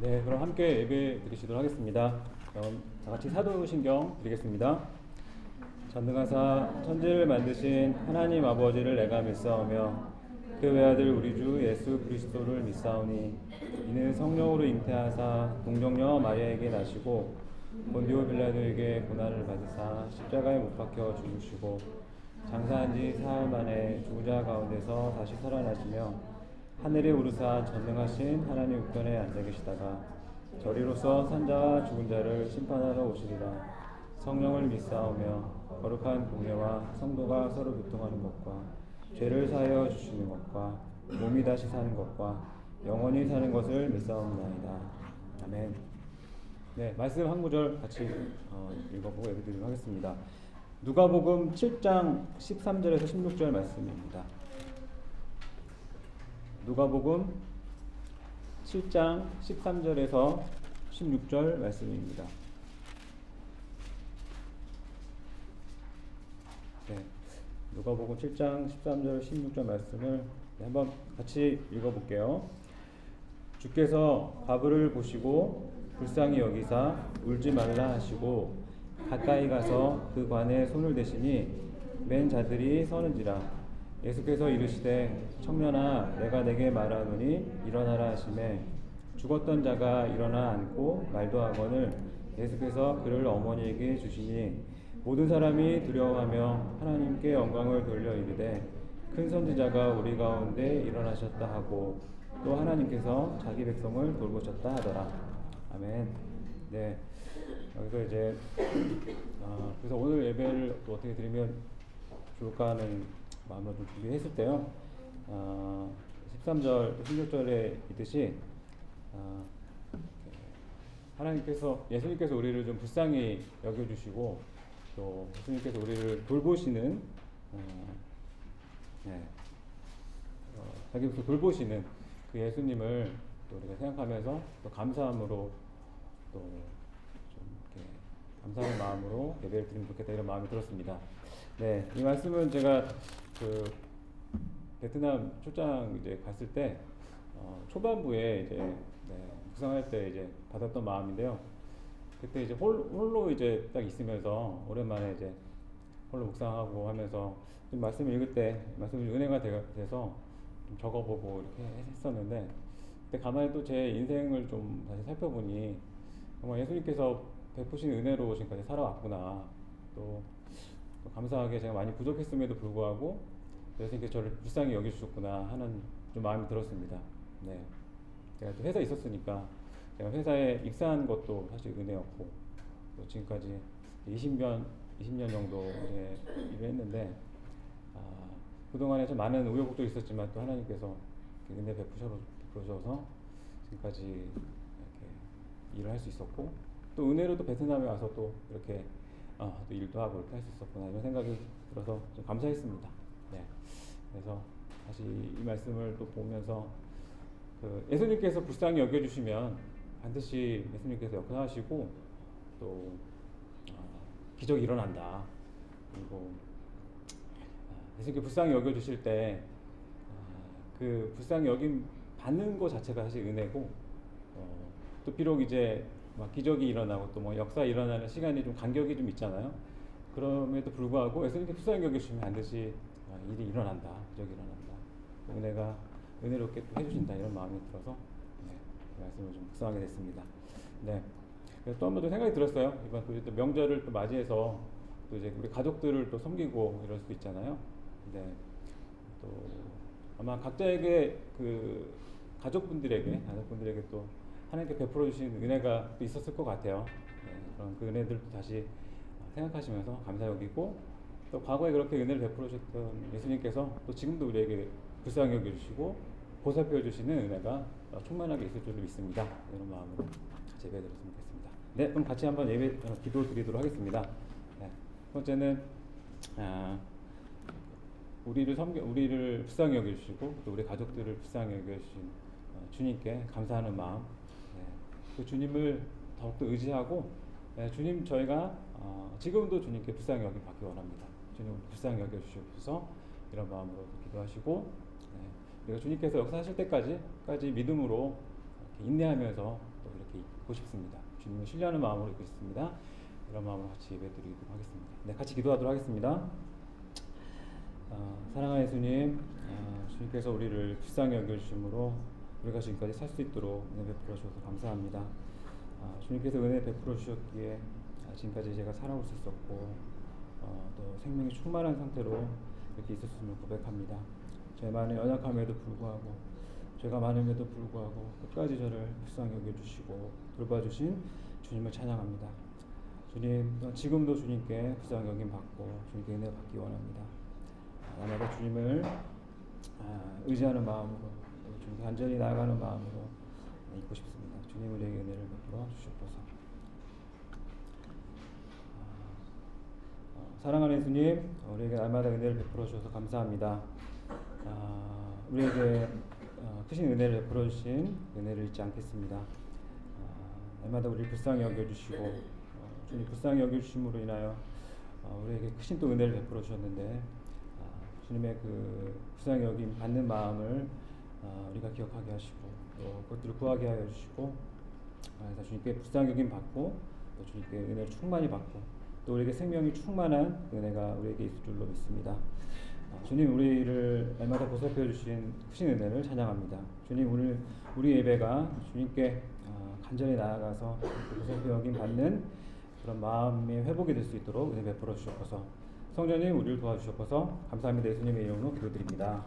네, 그럼 함께 예배 드리시도록 하겠습니다. 그럼 다 같이 사도신경 드리겠습니다. 전능하사 천지를 만드신 하나님 아버지를 내가 믿사오며 그 외아들 우리 주 예수 그리스도를 믿사오니 이는 성령으로 잉태하사 동정녀 마리아에게 나시고 본디오 빌라도에게 고난을 받으사 십자가에 못 박혀 죽으시고 장사한 지 사흘 만에 죽은 자 가운데서 다시 살아나시며 하늘에 오르사 전능하신 하나님 우편에 앉아 계시다가 저리로서 산자와 죽은 자를 심판하러 오시리라. 성령을 믿사오며 거룩한 공예와 성도가 서로 교통하는 것과 죄를 사하여 주시는 것과 몸이 다시 사는 것과 영원히 사는 것을 믿사옵나이다. 아멘. 네, 말씀 한 구절 같이 읽어보고 예배드리도록 하겠습니다. 누가복음 7장 13절에서 16절 말씀입니다. 누가복음 7장 13절에서 16절 말씀입니다. 네, 누가복음 7장 13절 16절 말씀을 한번 같이 읽어볼게요. 주께서 가부를 보시고 불쌍히 여기사 울지 말라 하시고 가까이 가서 그 관에 손을 대시니 맨 자들이 서는지라. 예수께서 이르시되 청년아 내가 내게 말하노니 일어나라 하시매 죽었던 자가 일어나 앉고 말도 하거늘 예수께서 그를 어머니에게 주시니 모든 사람이 두려워하며 하나님께 영광을 돌려 이르되 큰 선지자가 우리 가운데 일어나셨다 하고 또 하나님께서 자기 백성을 돌보셨다 하더라. 아멘. 네, 여기서 이제 그래서 오늘 예배를 또 어떻게 드리면 좋을까 하는 마음으로 좀 준비했을 때요. 13절, 16절에 있듯이 하나님께서 예수님께서 우리를 좀 불쌍히 여겨주시고 또 예수님께서 우리를 돌보시는 자기 백성 돌보시는 그 예수님을 또 우리가 생각하면서 또 감사함으로 또 좀 이렇게 감사하는 마음으로 예배를 드리면 좋겠다 이런 마음이 들었습니다. 네, 이 말씀은 제가 그 베트남 출장 이제 갔을 때 초반부에 이제 묵상할 때 이제 받았던 마음인데요. 그때 이제 홀로 이제 딱 있으면서 오랜만에 이제 홀로 묵상하고 하면서 좀 말씀 읽을 때 말씀이 은혜가 돼서 좀 적어보고 이렇게 했었는데 그때 가만히 또 제 인생을 좀 다시 살펴보니 정말 예수님께서 베푸신 은혜로 지금까지 살아왔구나. 또 감사하게 제가 많이 부족했음에도 불구하고 예수님께서 저를 불쌍히 여겨주셨구나 하는 좀 마음이 들었습니다. 네, 제가 또 회사에 있었으니까 제가 회사에 입사한 것도 사실 은혜였고 또 지금까지 20년 정도 이제 일을 했는데 그동안에 좀 많은 우여곡절이 있었지만 또 하나님께서 은혜 베푸셔서 지금까지 이렇게 일을 할 수 있었고 또 은혜로 또 베트남에 와서 또 이렇게 또 일도 하고 이렇게 할 수 있었구나 이런 생각이 들어서 좀 감사했습니다. 네, 그래서 다시 이 말씀을 또 보면서 그 예수님께서 불쌍히 여겨주시면 반드시 예수님께서 역사하시고 또 기적이 일어난다. 그리고 예수님께 불쌍히 여겨주실 때 그 불쌍히 여김 받는 것 자체가 사실 은혜고 또 비록 이제 막 기적이 일어나고 또 뭐 역사 일어나는 시간이 좀 간격이 좀 있잖아요. 그럼에도 불구하고 예수님께 불쌍히 여겨주시면 반드시 일이 일어난다. 기적이 일어난다. 은혜가 은혜롭게 또 해주신다 이런 마음이 들어서 그 말씀을 좀 묵상하게 됐습니다. 네. 또 한 번 더 생각이 들었어요. 이번 또 명절을 또 맞이해서 또 이제 우리 가족들을 또 섬기고 이럴 수도 있잖아요. 네. 또 아마 각자에게 그 가족분들에게 또 하나님께 베풀어 주신 은혜가 또 있었을 것 같아요. 네. 그런 그 은혜들도 다시 생각하시면서 감사 여기고 또 과거에 그렇게 은혜를 베풀어 주셨던 예수님께서 또 지금도 우리에게 불쌍히 여겨주시고 보살펴 주시는 은혜가 충만하게 있을 줄로 믿습니다. 이런 마음으로 같이 예배 드렸으면 좋겠습니다. 네, 그럼 같이 한번 기도 드리도록 하겠습니다. 네, 첫 번째는 우리를 불쌍히 여겨주시고 또 우리 가족들을 불쌍히 여겨주신 주님께 감사하는 마음, 그 주님을 더욱더 의지하고 주님 저희가 지금도 주님께 불쌍히 여김 받기 원합니다. 주님 불쌍히 여겨주셔서 이런 마음으로 기도하시고 우리가 주님께서 역사하실 때까지 믿음으로 인내하면서 또 이렇게 있고 싶습니다. 주님을 신뢰하는 마음으로 있고 싶습니다. 이런 마음으로 같이 예배드리도록 하겠습니다. 네, 같이 기도하도록 하겠습니다. 사랑하는 예수님, 주님께서 우리를 불쌍히 여겨주심으로 우리가 지금까지 살 수 있도록 은혜 베풀어 주셔서 감사합니다. 주님께서 은혜 베풀어 주셨기에 지금까지 제가 살아올 수 있었고 또 생명이 충만한 상태로 이렇게 있었음을 고백합니다. 저의 많은 연약함에도 불구하고 죄가 많음에도 불구하고 끝까지 저를 불쌍히 여겨주시고 돌봐주신 주님을 찬양합니다. 주님, 지금도 주님께 불쌍히 여김 받고 주님께 은혜 받기 원합니다. 날마다 주님을 의지하는 마음으로 주님께 간절히 나아가는 마음으로 있고 싶습니다. 주님 우리에게 은혜를 베풀어 주시옵소서. 사랑하는 예수님, 우리에게 날마다 은혜를 베풀어 주셔서 감사합니다. 우리에게 크신 은혜를 베풀어 주신 은혜를 잊지 않겠습니다. 날마다 우리를 불쌍히 여겨주시고 주님 불쌍히 여겨주심으로 인하여 우리에게 크신 또 은혜를 베풀어 주셨는데 주님의 그 불쌍히 여김 받는 마음을 우리가 기억하게 하시고 또 그것들을 구하게 하여 주시고 그래서 주님께 불쌍히 여김 받고 또 주님께 은혜를 충만히 받고 또 우리에게 생명이 충만한 은혜가 우리에게 있을 줄로 믿습니다. 주님 우리를 날마다 보살펴 주신 크신 은혜를 찬양합니다. 주님 오늘 우리 예배가 주님께 간절히 나아가서 보살펴 여김 받는 그런 마음의 회복이 될 수 있도록 은혜 베풀어 주시옵소서. 성령님 우리를 도와주시옵소서. 감사합니다. 예수님의 이름으로 기도드립니다.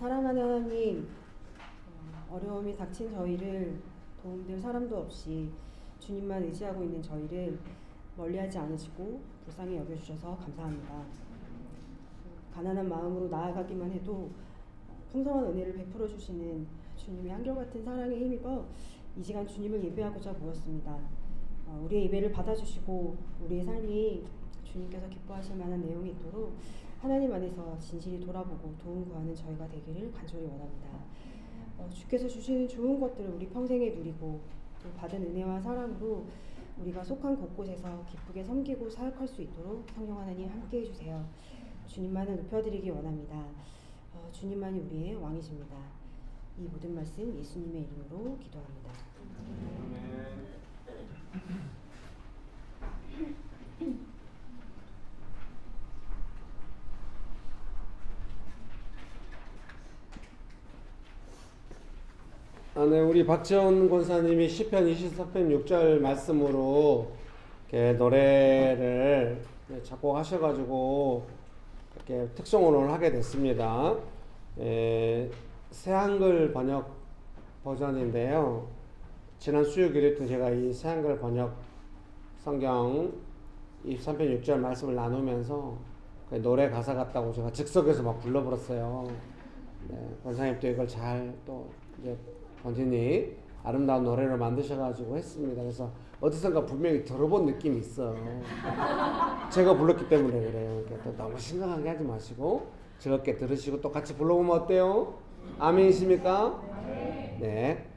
사랑하는 하나님, 어려움이 닥친 저희를 도움될 사람도 없이 주님만 의지하고 있는 저희를 멀리하지 않으시고 불쌍히 여겨주셔서 감사합니다. 가난한 마음으로 나아가기만 해도 풍성한 은혜를 베풀어 주시는 주님의 한결같은 사랑에 힘입어 이 시간 주님을 예배하고자 모였습니다. 우리의 예배를 받아주시고 우리의 삶이 주님께서 기뻐하실 만한 내용이 있도록 하나님 안에서 진실이 돌아보고 도움 구하는 저희가 되기를 간절히 원합니다. 주께서 주시는 좋은 것들을 우리 평생에 누리고 또 받은 은혜와 사랑으로 우리가 속한 곳곳에서 기쁘게 섬기고 사역할 수 있도록 성령 하나님 함께해 주세요. 주님만을 높여드리기 원합니다. 주님만이 우리의 왕이십니다. 이 모든 말씀 예수님의 이름으로 기도합니다. 네, 우리 박지원 권사님이 시편 24편 6절 말씀으로 이렇게 노래를 작곡하셔가지고 이렇게 특송을 하게 됐습니다. 새한글 번역 버전인데요. 지난 수요일에 제가 이 새한글 번역 성경 23편 6절 말씀을 나누면서 노래 가사 같다고 제가 즉석에서 막 불러버렸어요. 네, 권사님도 이걸 잘 또 이제 본인이 아름다운 노래를 만드셔가지고 했습니다. 그래서 어디선가 분명히 들어본 느낌이 있어. 제가 불렀기 때문에 그래요. 그러니까 또 너무 심각하게 하지 마시고 즐겁게 들으시고 또 같이 불러보면 어때요? 아멘이십니까? 네.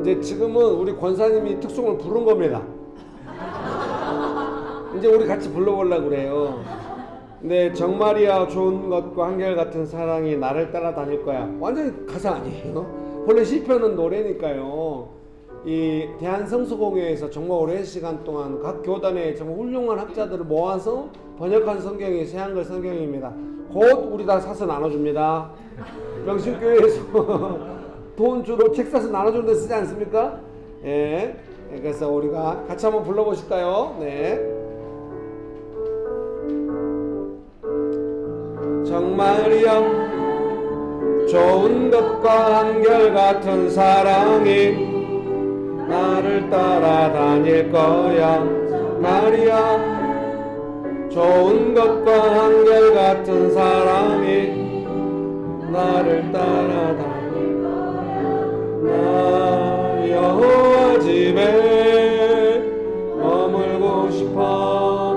이제 지금은 우리 권사님이 특송을 부른 겁니다. 이제 우리 같이 불러보려고 그래요. 근데 정말이야 좋은 것과 한결같은 사랑이 나를 따라다닐 거야. 완전히 가사 아니에요. 원래 시편은 노래니까요. 이 대한성서공회에서 정말 오랜 시간 동안 각 교단의 정말 훌륭한 학자들을 모아서 번역한 성경이 새한글 성경입니다. 곧 우리 다 사서 나눠줍니다. 명신교회에서 돈 주로 책 사서 나눠주는 데 쓰지 않습니까? 예. 그래서 우리가 같이 한번 불러보실까요? 네. 정말이야 좋은 것과 한결같은 사랑이 나를 따라다닐 거야. 말이야 좋은 것과 한결같은 사랑이 나를 따라다닐 거야. 나 여호와 집에 머물고 싶어.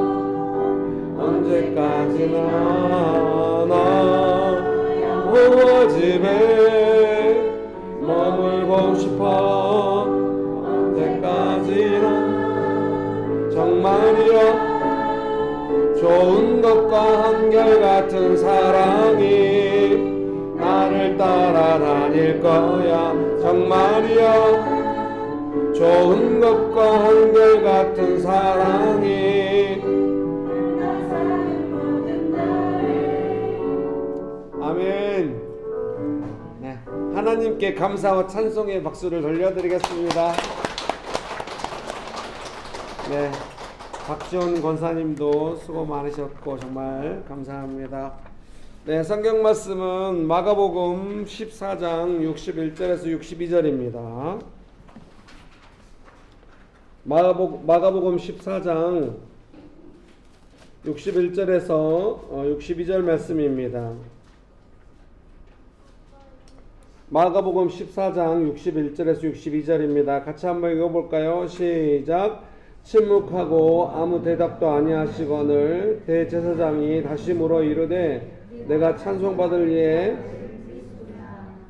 언제까지나 나 여호와 집에 머물고 싶어. 언제까지나 정말이야 좋은 것과 한결같은 사랑이 나를 따라다닐 거야. 정말이야 좋은 것과 한결같은 사랑이 아멘. 네, 하나님께 감사와 찬송의 박수를 돌려드리겠습니다. 네, 박지원 권사님도 수고 많으셨고 정말 감사합니다. 네, 성경 말씀은 마가복음 14장 61절에서 62절입니다. 마가복음 14장 61절에서 62절 말씀입니다. 마가복음 14장 61절에서 62절입니다. 같이 한번 읽어볼까요? 시작. 침묵하고 아무 대답도 아니하시거늘 대제사장이 다시 물어 이르되 내가 찬송받을 이에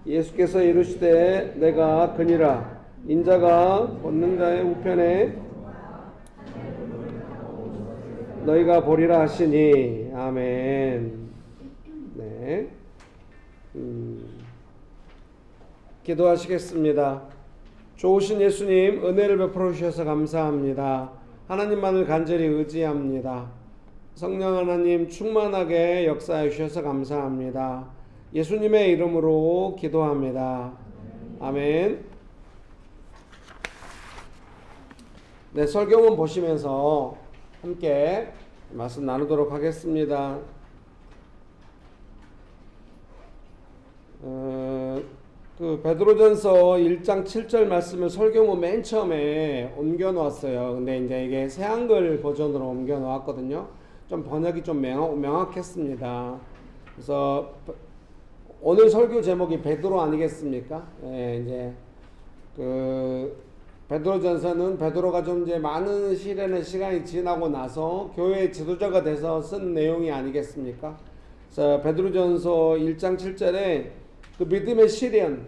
예수께서 이르시되 내가 그니라. 인자가 걷는 자의 우편에 너희가 보리라 하시니. 아멘. 네. 기도하시겠습니다. 좋으신 예수님, 은혜를 베풀어 주셔서 감사합니다. 하나님만을 간절히 의지합니다. 성령 하나님 충만하게 역사해 주셔서 감사합니다. 예수님의 이름으로 기도합니다. 아멘. 네, 설교문 보시면서 함께 말씀 나누도록 하겠습니다. 베드로전서 1장 7절 말씀을 설교문 맨 처음에 옮겨 놓았어요. 근데 이제 이게 새한글 버전으로 옮겨 놓았거든요. 좀 번역이 좀 명확했습니다. 그래서 오늘 설교 제목이 베드로 아니겠습니까? 예, 이제 베드로전서는 베드로가 좀 이제 많은 시련의 시간이 지나고 나서 교회의 지도자가 돼서 쓴 내용이 아니겠습니까? 그래서 베드로전서 1장 7절에 그 믿음의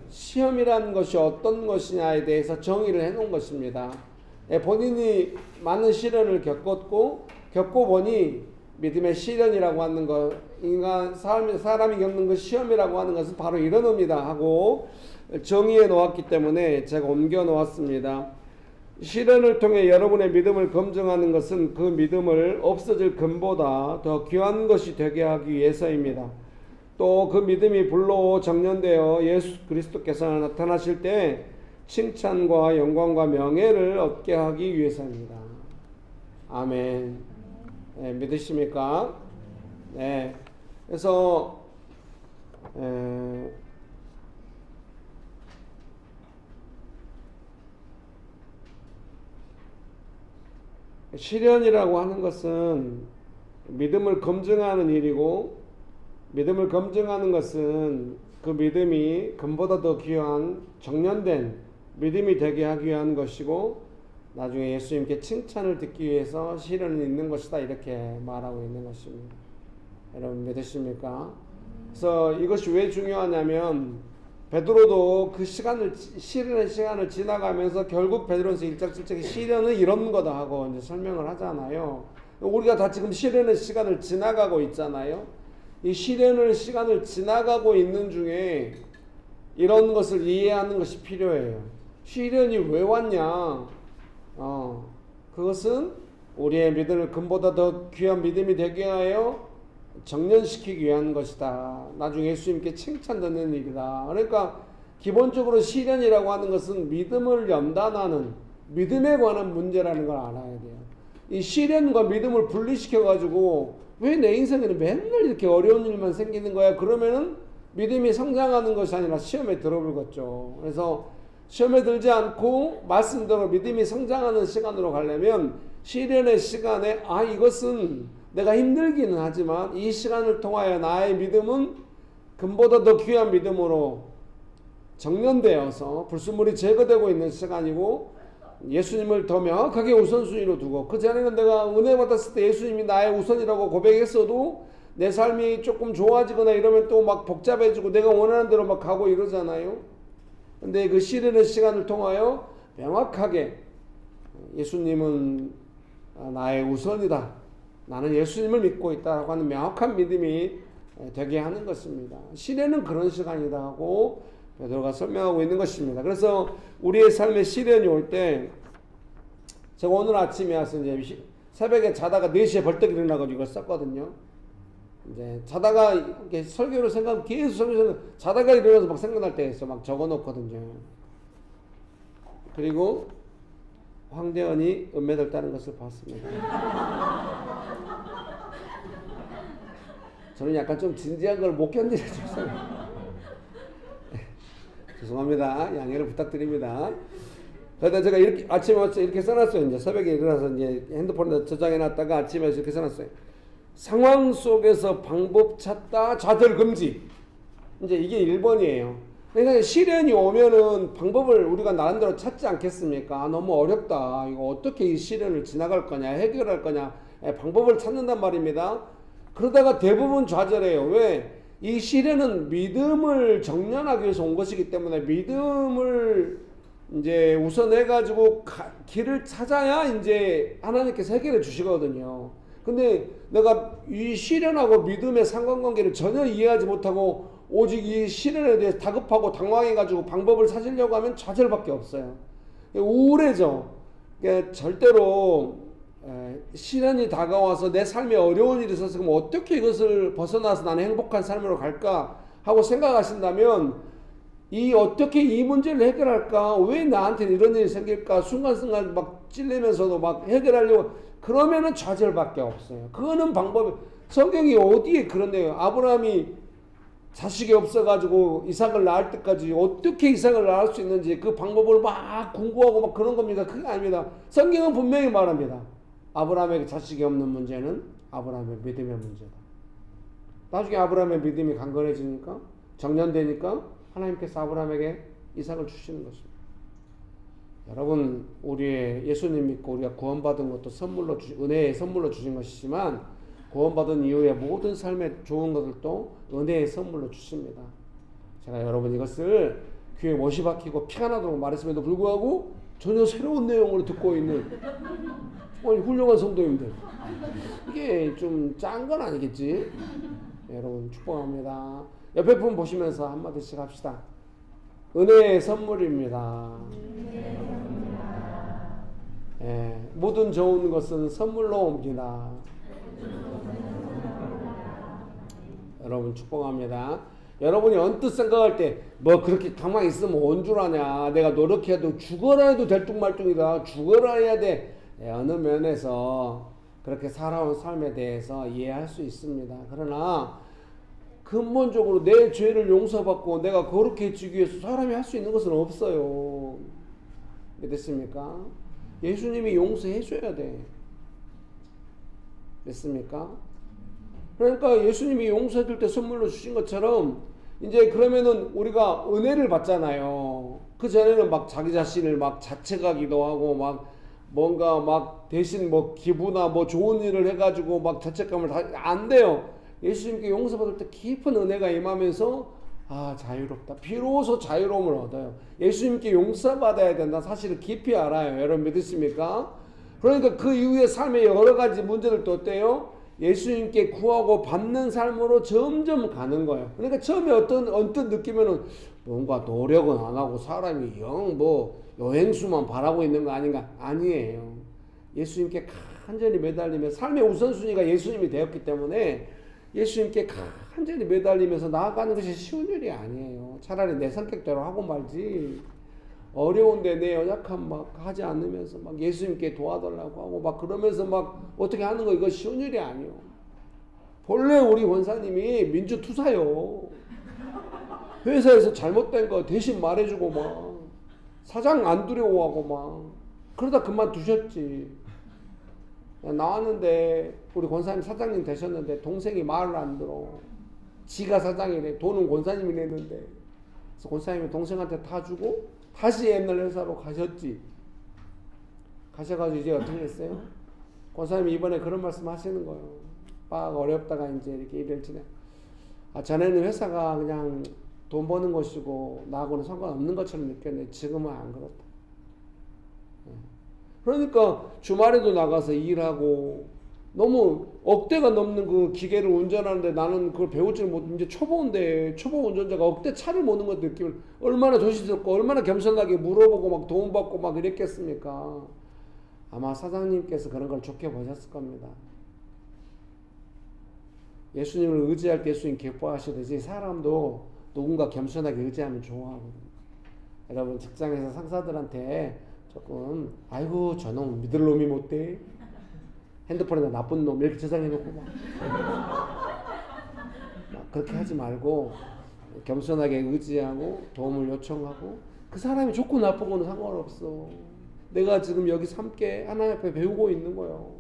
시험이라는 것이 어떤 것이냐에 대해서 정의를 해놓은 것입니다. 본인이 많은 시련을 겪고 보니 믿음의 시련이라고 하는 것, 사람이 겪는 그 시험이라고 하는 것은 바로 이런 의미다 하고 정의해 놓았기 때문에 제가 옮겨 놓았습니다. 시련을 통해 여러분의 믿음을 검증하는 것은 그 믿음을 없어질 금보다 더 귀한 것이 되게 하기 위해서입니다. 또 그 믿음이 불로 정련되어 예수 그리스도께서 나타나실 때 칭찬과 영광과 명예를 얻게 하기 위해서입니다. 아멘. 네, 믿으십니까? 네. 그래서 시련이라고 하는 것은 믿음을 검증하는 일이고, 믿음을 검증하는 것은 그 믿음이 금보다 더 귀한 정련된 믿음이 되게 하기 위한 것이고, 나중에 예수님께 칭찬을 듣기 위해서 시련이 있는 것이다, 이렇게 말하고 있는 것입니다. 여러분 믿으십니까? 그래서 이것이 왜 중요하냐면 베드로도 그 시련의 시간을 지나가면서 결국 베드로전서 1장 7절에 시련은 이런 거다 하고 이제 설명을 하잖아요. 우리가 다 지금 시련의 시간을 지나가고 있잖아요. 이 시련의 시간을 지나가고 있는 중에 이런 것을 이해하는 것이 필요해요. 시련이 왜 왔냐? 그것은 우리의 믿음을 금보다 더 귀한 믿음이 되게 하여 정련시키기 위한 것이다. 나중에 예수님께 칭찬 듣는 일이다. 그러니까 기본적으로 시련이라고 하는 것은 믿음을 연단하는, 믿음에 관한 문제라는 걸 알아야 돼요. 이 시련과 믿음을 분리시켜 가지고 왜 내 인생에는 맨날 이렇게 어려운 일만 생기는 거야? 그러면은 믿음이 성장하는 것이 아니라 시험에 들어불겠죠. 그래서 시험에 들지 않고 말씀대로 믿음이 성장하는 시간으로 가려면 시련의 시간에 이것은 내가 힘들기는 하지만 이 시간을 통하여 나의 믿음은 금보다 더 귀한 믿음으로 정련되어서 불순물이 제거되고 있는 시간이고, 예수님을 더 명확하게 우선순위로 두고, 그 전에는 내가 은혜 받았을 때 예수님이 나의 우선이라고 고백했어도 내 삶이 조금 좋아지거나 이러면 또 막 복잡해지고 내가 원하는 대로 막 가고 이러잖아요. 근데 그 시련의 시간을 통하여 명확하게 예수님은 나의 우선이다, 나는 예수님을 믿고 있다라고 하는 명확한 믿음이 되게 하는 것입니다. 시련은 그런 시간이다 하고 베드로가 설명하고 있는 것입니다. 그래서 우리의 삶에 시련이 올 때, 제가 오늘 아침에 와서 이제 새벽에 자다가 4시에 벌떡 일어나가지고 이걸 썼거든요. 이제 자다가 이렇게 설교를 계속 설교를 자다가 일어나서 막 생각날 때 있어. 막 적어 놓거든요. 그리고 황대현이 은메달 따는 것을 봤습니다. 저는 약간 좀 진지한 걸 못 견디죠. 죄송합니다. 양해를 부탁드립니다. 그러다 제가 이렇게 아침에 와서 이렇게 써놨어요. 이제 새벽에 일어나서 이제 핸드폰에 저장해놨다가 아침에 이렇게 써놨어요. 상황 속에서 방법 찾다 좌절 금지. 이제 이게 1번이에요. 그러니까 시련이 오면은 방법을 우리가 나름대로 찾지 않겠습니까? 너무 어렵다. 이거 어떻게 이 시련을 지나갈 거냐, 해결할 거냐, 방법을 찾는단 말입니다. 그러다가 대부분 좌절해요. 왜? 이 시련은 믿음을 정련하기 위해서 온 것이기 때문에 믿음을 이제 우선해 가지고 길을 찾아야 이제 하나님께서 해결해 주시거든요. 근데 내가 이 시련하고 믿음의 상관관계를 전혀 이해하지 못하고 오직 이 시련에 대해서 다급하고 당황해 가지고 방법을 찾으려고 하면 좌절밖에 없어요. 우울해져. 그러니까 절대로 시련이 다가와서 내 삶에 어려운 일이 있어서 그럼 어떻게 이것을 벗어나서 나는 행복한 삶으로 갈까 하고 생각하신다면 이 어떻게 이 문제를 해결할까, 왜 나한테 이런 일이 생길까, 순간순간 막 찔리면서도 막 해결하려고 그러면은 좌절밖에 없어요. 그거는 방법이, 성경이 어디에 그런데요. 아브라함이 자식이 없어가지고 이삭을 낳을 때까지 어떻게 이삭을 낳을 수 있는지 그 방법을 막 궁구하고 막 그런 겁니다. 그게 아닙니다. 성경은 분명히 말합니다. 아브라함에게 자식이 없는 문제는 아브라함의 믿음의 문제다. 나중에 아브라함의 믿음이 강건해지니까, 정련되니까 하나님께서 아브라함에게 이삭을 주시는 것입니다. 여러분, 우리의 예수님 믿고 우리가 구원받은 것도 선물로 은혜의 선물로 주신 것이지만 구원받은 이후에 모든 삶의 좋은 것들도 은혜의 선물로 주십니다. 제가 여러분 이것을 귀에 못이 박히고 피가 나도록 말했음에도 불구하고 전혀 새로운 내용으로 듣고 있는 훌륭한 성도님들, 이게 좀 짠 건 아니겠지? 네, 여러분 축복합니다. 옆에 분 보시면서 한마디씩 합시다. 은혜의 선물입니다. 모든 좋은 것은 선물로 옵니다. 여러분 축복합니다. 여러분이 언뜻 생각할 때 뭐 그렇게 가만히 있으면 온 줄 아냐, 내가 노력해도 죽어라 해도 될뚱말뚱이다, 죽어라 해야 돼. 어느 면에서 그렇게 살아온 삶에 대해서 이해할 수 있습니다. 그러나 근본적으로 내 죄를 용서받고 내가 거룩해지기 위해서 사람이 할 수 있는 것은 없어요. 믿으십니까? 예수님이 용서해 줘야 돼. 믿습니까? 그러니까 예수님이 용서해 줄 때 선물로 주신 것처럼 이제 그러면은 우리가 은혜를 받잖아요. 그 전에는 막 자기 자신을 막 자책하기도 하고 막 뭔가 막 대신 뭐 기부나 뭐 좋은 일을 해가지고 막 자책감을 다 안 돼요. 예수님께 용서받을 때 깊은 은혜가 임하면서 아, 자유롭다. 비로소 자유로움을 얻어요. 예수님께 용서받아야 된다. 사실을 깊이 알아요. 여러분 믿으십니까? 그러니까 그 이후에 삶의 여러 가지 문제들도 어때요? 예수님께 구하고 받는 삶으로 점점 가는 거예요. 그러니까 처음에 언뜻 느끼면은 뭔가 노력은 안 하고 사람이 영 뭐 여행수만 바라고 있는 거 아닌가? 아니에요. 예수님께 간절히 매달리면 삶의 우선순위가 예수님이 되었기 때문에 예수님께 간절히 매달리면서 나아가는 것이 쉬운 일이 아니에요. 차라리 내 성격대로 하고 말지. 어려운데 내 연약함 막 하지 않으면서 막 예수님께 도와달라고 하고 막 그러면서 막 어떻게 하는 거 이거 쉬운 일이 아니에요. 본래 우리 원사님이 민주투사요. 회사에서 잘못된 거 대신 말해주고 막 사장 안 두려워하고 막 그러다 그만두셨지. 나왔는데 우리 권사님 사장님 되셨는데 동생이 말을 안 들어. 지가 사장이래. 돈은 권사님이 내는데. 그래서 권사님이 동생한테 다 주고 다시 옛날 회사로 가셨지. 가셔가지고 이제 어떻게 했어요? 권사님이 이번에 그런 말씀 하시는 거예요. 막 어렵다가 이제 이렇게 일을 진행. 전에는 회사가 그냥 돈 버는 것이고 나하고는 상관없는 것처럼 느꼈는데 지금은 안 그렇다. 그러니까 주말에도 나가서 일하고 너무 억대가 넘는 그 기계를 운전하는데 나는 그걸 배우지를 못, 이제 초보인데 초보 운전자가 억대 차를 모는 것 느낌을 얼마나 조심스럽고 얼마나 겸손하게 물어보고 막 도움받고 막 이랬겠습니까? 아마 사장님께서 그런 걸 좋게 보셨을 겁니다. 예수님을 의지할 때 예수님 기뻐하시듯이 사람도 누군가 겸손하게 의지하면 좋아하거든요. 여러분 직장에서 상사들한테 조금 아이고 저놈 믿을 놈이 못돼, 핸드폰에다 나쁜 놈 이렇게 저장해놓고 막 그렇게 하지 말고 겸손하게 의지하고 도움을 요청하고 그 사람이 좋고 나쁘고는 상관없어. 내가 지금 여기서 함께 하나님 앞에 배우고 있는 거예요.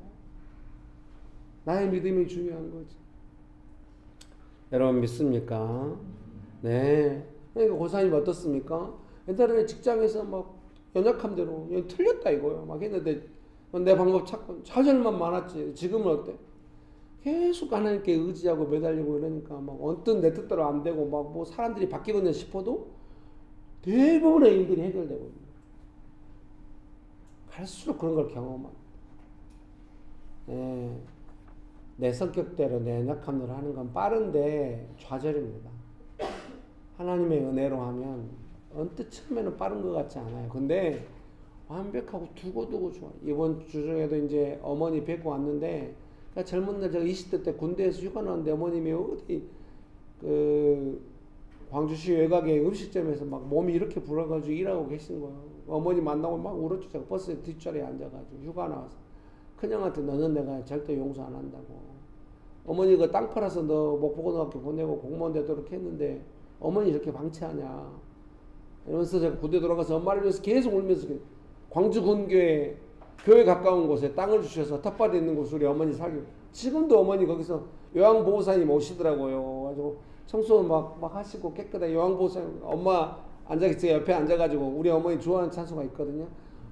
나의 믿음이 중요한 거지. 여러분 믿습니까? 네. 그러니까 고사님 어떻습니까? 옛날에 직장에서 막 연약한 대로 틀렸다 이거예요. 막 했는데 내 방법 찾고 좌절만 많았지. 지금은 어때? 계속 하나님께 의지하고 매달리고 이러니까 막 언뜻 내 뜻대로 안 되고 막 뭐 사람들이 바뀌거든 싶어도 대부분의 일들이 해결되고 있는 거예요. 갈수록 그런 걸 경험합니다. 네. 내 성격대로 내 연약함대로 하는 건 빠른데 좌절입니다. 하나님의 은혜로 하면 언뜻 처음에는 빠른 것 같지 않아요. 근데 완벽하고 두고두고 좋아. 이번 주 중에도 이제 어머니 뵙고 왔는데 그러니까 젊은 날 제가 20대 때 군대에서 휴가 나왔는데 어머님이 어디 그 광주시 외곽의 음식점에서 막 몸이 이렇게 불어가지고 일하고 계신 거예요. 어머니 만나고 막 울었죠. 제가 버스 뒷자리에 앉아가지고 휴가 나와서 큰형한테 너는 내가 절대 용서 안 한다고. 어머니 그 땅 팔아서 너 목포고등학교 보내고 공무원 되도록 했는데 어머니 이렇게 방치하냐 이러면서 제가 군대 돌아가서 엄마를 위해서 계속 울면서 광주 군교회 교회 가까운 곳에 땅을 주셔서 텃밭에 있는 곳에 우리 어머니 살고 지금도 어머니 거기서 요양보호사님 오시더라고요. 가지고 청소 막 하시고 깨끗하게 요양보호사님 엄마 앉아계세요. 옆에 앉아가지고 우리 어머니 좋아하는 찬송가 있거든요.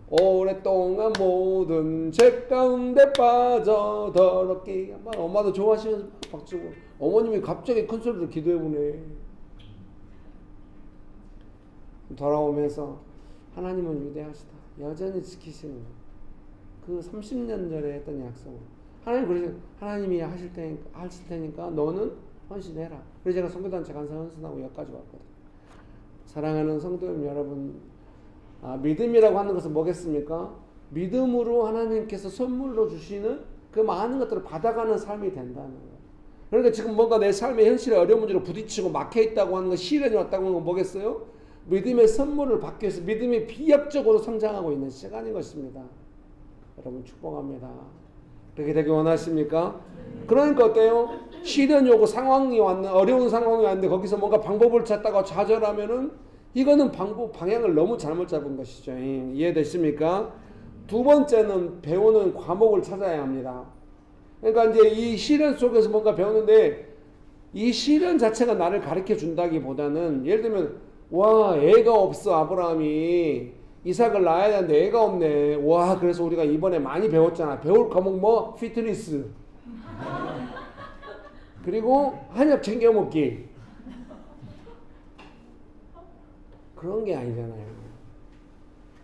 오랫동안 모든 죄 가운데 빠져 더럽게 막 엄마도 좋아하시면서 박수고 어머님이 갑자기 큰 소리로 기도해보네. 돌아오면서 하나님은 위대하시다. 여전히 지키시는 그 30년 전에 했던 약속을 하나님 그러죠. 하나님이 하실 테니까 너는 헌신해라. 그래서 제가 선교단체 간사 헌신하고 여기까지 왔거든요. 사랑하는 성도님 여러분, 믿음이라고 하는 것은 뭐겠습니까? 믿음으로 하나님께서 선물로 주시는 그 많은 것들을 받아가는 삶이 된다는 거예요. 그러니까 지금 뭔가 내 삶의 현실에 어려운 문제로 부딪히고 막혀있다고 하는 거, 시련이 왔다고 하는 건 뭐겠어요? 믿음의 선물을 받기 위해서 믿음이 비약적으로 성장하고 있는 시간인 것입니다. 여러분 축복합니다. 그렇게 되길 원하십니까? 그러니까 어때요? 시련이 오고 상황이 왔는 어려운 상황이 왔는데 거기서 뭔가 방법을 찾다가 좌절하면은 이거는 방향을 너무 잘못 잡은 것이죠. 이해되십니까? 두 번째는 배우는 과목을 찾아야 합니다. 그러니까 이제 이 시련 속에서 뭔가 배우는데 이 시련 자체가 나를 가르쳐 준다기보다는 예를 들면 와 애가 없어 아브라함이 이삭을 낳아야 되는데 애가 없네. 와 그래서 우리가 이번에 많이 배웠잖아. 배울 과목 뭐? 피트니스 그리고 한약 챙겨 먹기. 그런 게 아니잖아요.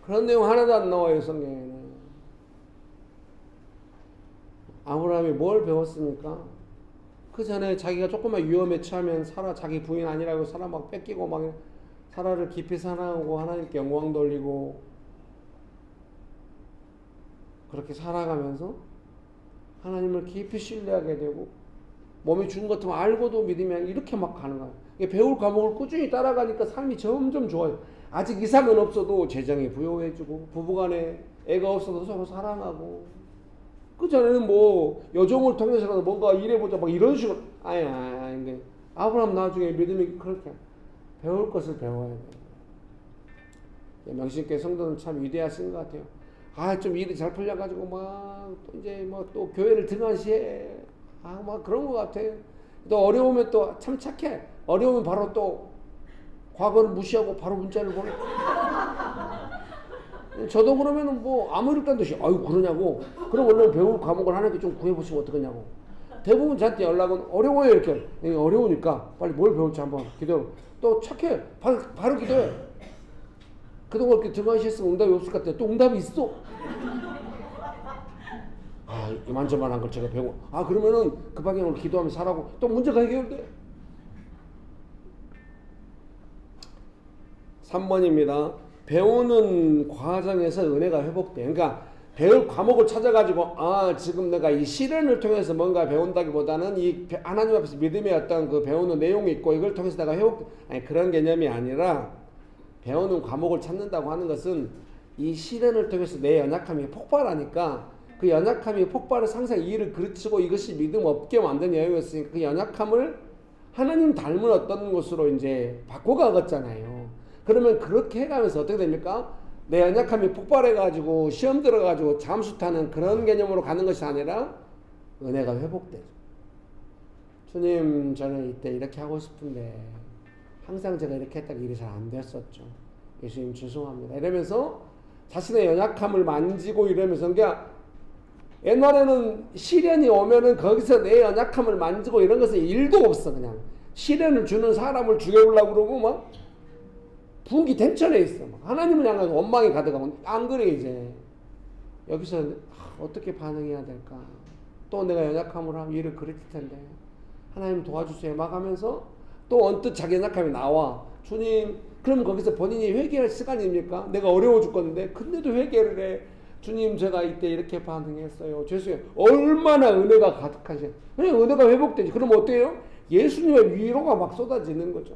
그런 내용 하나도 안 나와요 성경에는. 아브라함이 뭘 배웠습니까? 그 전에 자기가 조금만 위험에 처하면 사라 자기 부인 아니라고 사라 막 뺏기고 막 사라를 깊이 사랑하고 하나님께 영광 돌리고 그렇게 살아가면서 하나님을 깊이 신뢰하게 되고 몸이 죽은 것 같으면 알고도 믿으면 이렇게 막 가는 거예요. 배울 과목을 꾸준히 따라가니까 삶이 점점 좋아요. 아직 이삭은 없어도 재정이 부여해주고 부부간에 애가 없어도 서로 사랑하고 그 전에는 뭐 여종을 통해서라도 뭔가 일해보자 막 이런 식으로 아니 아브라함 나중에 믿음이 그렇게 배울 것을 배워야 돼요. 명신교회 성도는 참 위대하신 것 같아요. 좀 일이 잘 풀려가지고 막 또 이제 뭐 또 교회를 등한시해 막 그런 것 같아. 또 어려우면 또 참 착해. 어려우면 바로 또 과거를 무시하고 바로 문자를 보내. 저도 그러면은 뭐 아무 일도 안 듯이 아유 그러냐고. 그럼 얼른 배울 과목을 하나님께 좀 구해보시면 어떡하냐고. 대부분 저한테 연락은 어려워요 이렇게. 어려우니까 빨리 뭘 배울지 한번 기도해. 또 착해. 바로 기도해. 그동안 이렇게 등한시했으면 응답이 없을 것 같아. 또 응답이 있어. 이만저만한 걸 제가 배우고 그러면은 그 방향으로 기도하면서 살라고 또 문제가 해결돼. 3번입니다. 배우는 과정에서 은혜가 회복돼. 그러니까 배울 과목을 찾아가지고 지금 내가 이 시련을 통해서 뭔가 배운다기보다는 이 하나님 앞에서 믿음의 어떤 그 배우는 내용이 있고 이걸 통해서 내가 그런 개념이 아니라 배우는 과목을 찾는다고 하는 것은 이 시련을 통해서 내 연약함이 폭발하니까 그 연약함이 폭발해서 항상 이 일을 그르치고 이것이 믿음 없게 만든 여유였으니까 그 연약함을 하나님 닮은 어떤 것으로 이제 바꿔가겠잖아요. 그러면 그렇게 해가면서 어떻게 됩니까? 내 연약함이 폭발해가지고 시험 들어가지고 잠수 타는 그런 개념으로 가는 것이 아니라 은혜가 회복되죠. 주님, 저는 이때 이렇게 하고 싶은데 항상 제가 이렇게 했다가 일이 잘 안 됐었죠. 예수님 죄송합니다. 이러면서 자신의 연약함을 만지고 이러면서, 그러니까 옛날에는 시련이 오면은 거기서 내 연약함을 만지고 이런 것은 일도 없어. 그냥 시련을 주는 사람을 죽여보려고 그러고 막 분기 텐천에 있어. 막 하나님을 향해서 원망이 가득하고. 안 그래. 이제 여기서 어떻게 반응해야 될까? 또 내가 연약함으로 하면 일을 그랬을 텐데 하나님 도와주세요 막 하면서 또 언뜻 자기 연약함이 나와. 주님, 그럼 거기서 본인이 회개할 시간입니까? 내가 어려워 죽겠는데 근데도 회개를 해. 주님, 제가 이때 이렇게 반응했어요. 죄송해요. 얼마나 은혜가 가득하셔. 그냥 은혜가 회복되지. 그럼 어때요? 예수님의 위로가 막 쏟아지는 거죠.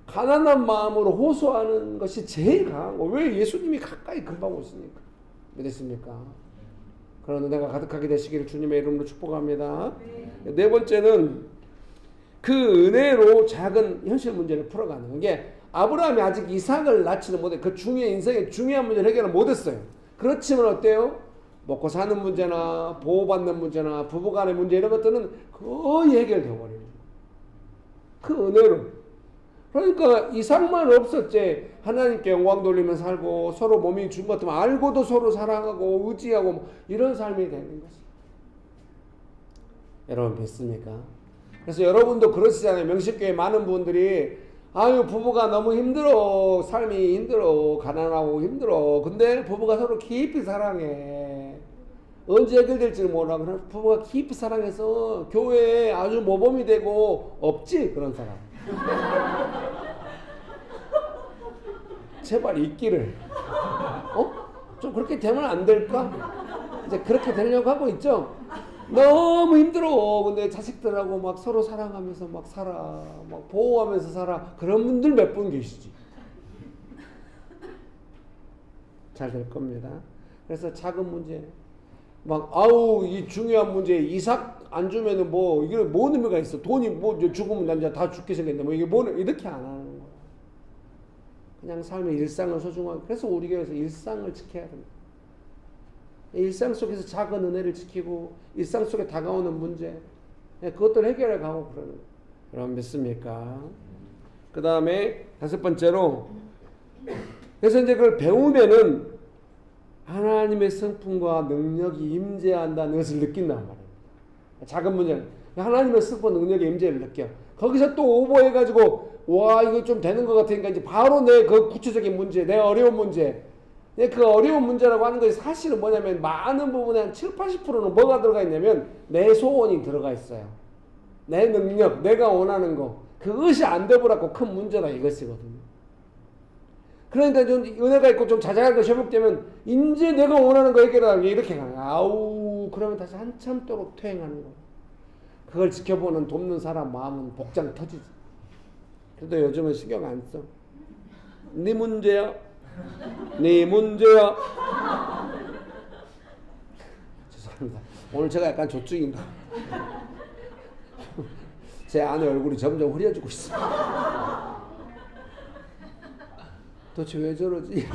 가난한 마음으로 호소하는 것이 제일 강한 거. 왜? 예수님이 가까이 금방 오시니까. 믿으십니까? 그런 은혜가 가득하게 되시기를 주님의 이름으로 축복합니다. 네 번째는 그 은혜로 작은 현실 문제를 풀어가는 게, 아브라함이 아직 이삭을 낳지는 못해. 그 인생의 중요한 문제를 해결을 못했어요. 그렇지만 어때요? 먹고 사는 문제나 보호받는 문제나 부부간의 문제 이런 것들은 거의 해결되어 버려요. 그 은혜로. 그러니까 이삭만 없었지 하나님께 영광 돌리며 살고 서로 몸이 준 것 같으면 알고도 서로 사랑하고 의지하고 뭐 이런 삶이 되는 거죠. 여러분 믿습니까? 그래서 여러분도 그러시잖아요. 명식교회 많은 분들이 아유 부부가 너무 힘들어, 삶이 힘들어, 가난하고 힘들어. 근데 부부가 서로 깊이 사랑해. 언제 해결될지 몰라. 그럼 부부가 깊이 사랑해서 교회에 아주 모범이 되고. 없지 그런 사람. 제발 있기를. 좀 그렇게 되면 안 될까? 이제 그렇게 되려고 하고 있죠. 너무 힘들어. 근데 자식들하고 막 서로 사랑하면서 막 살아, 막 보호하면서 살아. 그런 분들 몇 분 계시지. 잘 될 겁니다. 그래서 작은 문제, 막 아우 이 중요한 문제 이삭 안 주면은 뭐 이게 뭔 의미가 있어? 돈이 뭐 죽으면 남자 다 죽게 생겼는데 뭐 이게 뭐는 이렇게 안 하는 거야. 그냥 삶의 일상을 소중하게. 그래서 우리 교회에서 일상을 지켜야 됩니다. 일상 속에서 작은 은혜를 지키고 일상 속에 다가오는 문제, 그것들 해결해 가고 그러는 거예요. 여러분 믿습니까? 그 다음에 다섯 번째로, 그래서 이제 그걸 배우면은 하나님의 성품과 능력이 임재한다는 것을 느낀단 말이에요. 작은 문제는 하나님의 성품, 능력의 임재를 느껴. 거기서 또 오버해가지고 와 이거 좀 되는 것 같으니까 이제 바로 내 그 구체적인 문제, 내 어려운 문제, 그 어려운 문제라고 하는 것이 사실은 뭐냐면 많은 부분에 한 7, 80%는 뭐가 들어가 있냐면 내 소원이 들어가 있어요. 내 능력, 내가 원하는 거. 그것이 안 되버렸고 큰 문제다 이것이거든요. 그러니까 좀 은혜가 있고 좀 자잘한 것이 회복되면 이제 내가 원하는 거 해결하면 이렇게 가요. 아우 그러면 다시 한참 동안 퇴행하는 거예요. 그걸 지켜보는 돕는 사람 마음은 복장 터지지. 그래도 요즘은 신경 안 써. 네 문제야. 네 문제야. 죄송합니다. 오늘 제가 약간 조증인가? 제 아내 얼굴이 점점 흐려지고 있습니다. 도대체 왜 저러지?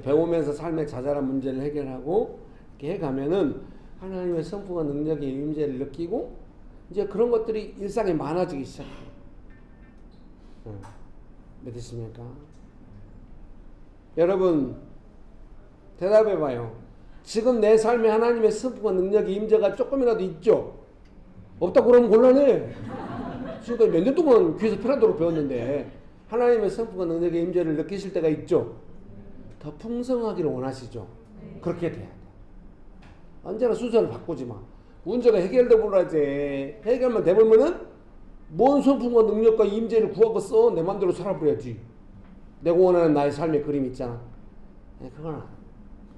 배우면서 삶의 자잘한 문제를 해결하고 이렇게 해가면은 하나님의 성품과 능력의 임재를 느끼고 이제 그런 것들이 일상에 많아지기 시작해요. 믿으십니까? 여러분 대답해봐요. 지금 내 삶에 하나님의 성품과 능력의 임재가 조금이라도 있죠? 없다고 그러면 곤란해. 지금까지 몇 년 동안 귀에서 피나도록 배웠는데 하나님의 성품과 능력의 임재를 느끼실 때가 있죠? 더 풍성하기를 원하시죠? 그렇게 돼야 돼. 언제나 순서를 바꾸지 마. 문제가 해결돼 버려야지. 해결만 돼버리면은 뭔 성품과 능력과 임재를 구하겠어? 내 맘대로 살아버려야지. 내가 원하는 나의 삶의 그림 있잖아. 그건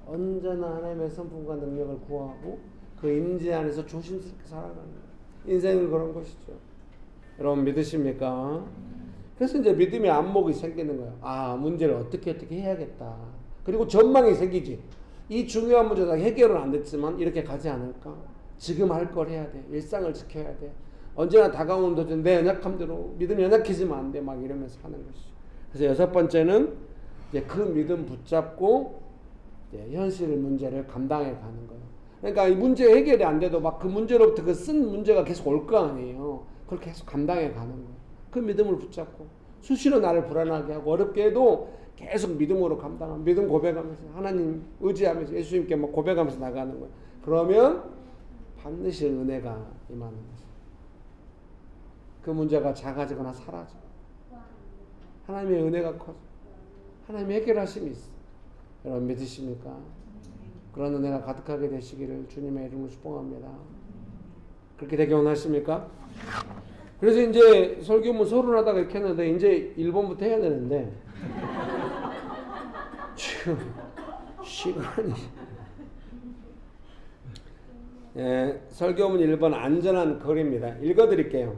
언제나 하나님의 성품과 능력을 구하고 그 임재 안에서 조심스럽게 살아가는 거예요. 인생은 그런 것이죠. 여러분 믿으십니까? 그래서 이제 믿음의 안목이 생기는 거예요. 아, 문제를 어떻게 해야겠다. 그리고 전망이 생기지. 이 중요한 문제가 해결은 안 됐지만 이렇게 가지 않을까? 지금 할 걸 해야 돼. 일상을 지켜야 돼. 언제나 다가오는 도전 내 연약함대로 믿음이 연약해지면 안 돼. 막 이러면서 하는 것이죠. 그래서 여섯 번째는 이제 그 믿음 붙잡고 현실 문제를 감당해 가는 거예요. 그러니까 이 문제 해결이 안 돼도 막 그 문제로부터 그 쓴 문제가 계속 올 거 아니에요. 그걸 계속 감당해 가는 거예요. 그 믿음을 붙잡고 수시로 나를 불안하게 하고 어렵게 해도 계속 믿음으로 감당하고 믿음 고백하면서 하나님 의지하면서 예수님께 막 고백하면서 나가는 거예요. 그러면 반드시 은혜가 임하는 거죠. 그 문제가 작아지거나 사라져. 하나님의 은혜가 커져. 하나님의 해결하심이 있어. 여러분 믿으십니까? 그런 은혜가 가득하게 되시기를 주님의 이름으로 축복합니다. 그렇게 되기 원하십니까? 그래서 이제 설교문 서론하다가 이렇게 했는데 이제 1번부터 해야 되는데 지금 시간이 설교문 1번 안전한 거리입니다. 읽어드릴게요.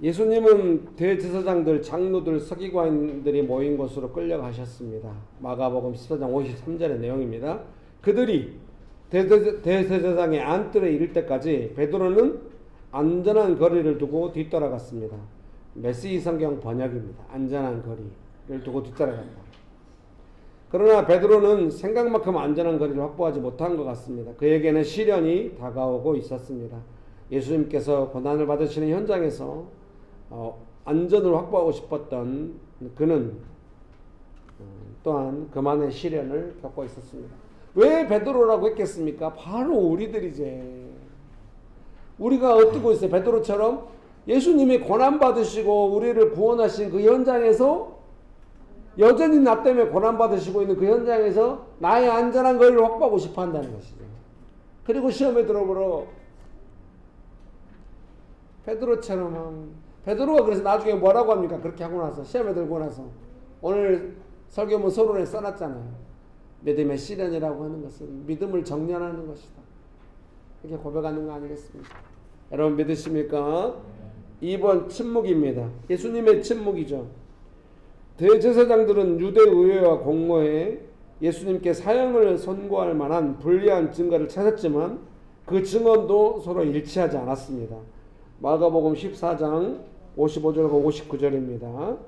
예수님은 대제사장들, 장로들, 서기관들이 모인 곳으로 끌려가셨습니다. 마가복음 14장 53절의 내용입니다. 그들이 대제사장의 안뜰에 이를 때까지 베드로는 안전한 거리를 두고 뒤따라갔습니다. 메시지 성경 번역입니다. 안전한 거리를 두고 뒤따라간다. 그러나 베드로는 생각만큼 안전한 거리를 확보하지 못한 것 같습니다. 그에게는 시련이 다가오고 있었습니다. 예수님께서 고난을 받으시는 현장에서 안전을 확보하고 싶었던 그는 또한 그만의 시련을 겪고 있었습니다. 왜 베드로라고 했겠습니까? 바로 우리들이지. 우리가 어떻게 있어요? 베드로처럼 예수님이 고난받으시고 우리를 구원하신 그 현장에서 여전히 나 때문에 고난받으시고 있는 그 현장에서 나의 안전한 거리를 확보하고 싶어 한다는 것이죠. 그리고 시험에 들어보러 베드로가 그래서 나중에 뭐라고 합니까? 그렇게 하고 나서 시험에 들고 나서 오늘 설교문 서론에 써놨잖아요. 믿음의 시련이라고 하는 것은 믿음을 정련하는 것이다. 이렇게 고백하는 거 아니겠습니까? 여러분 믿으십니까? 2번 침묵입니다. 예수님의 침묵이죠. 대제사장들은 유대의회와 공모해 예수님께 사형을 선고할 만한 불리한 증거를 찾았지만 그 증언도 서로 일치하지 않았습니다. 마가복음 14장 55절과 59절입니다.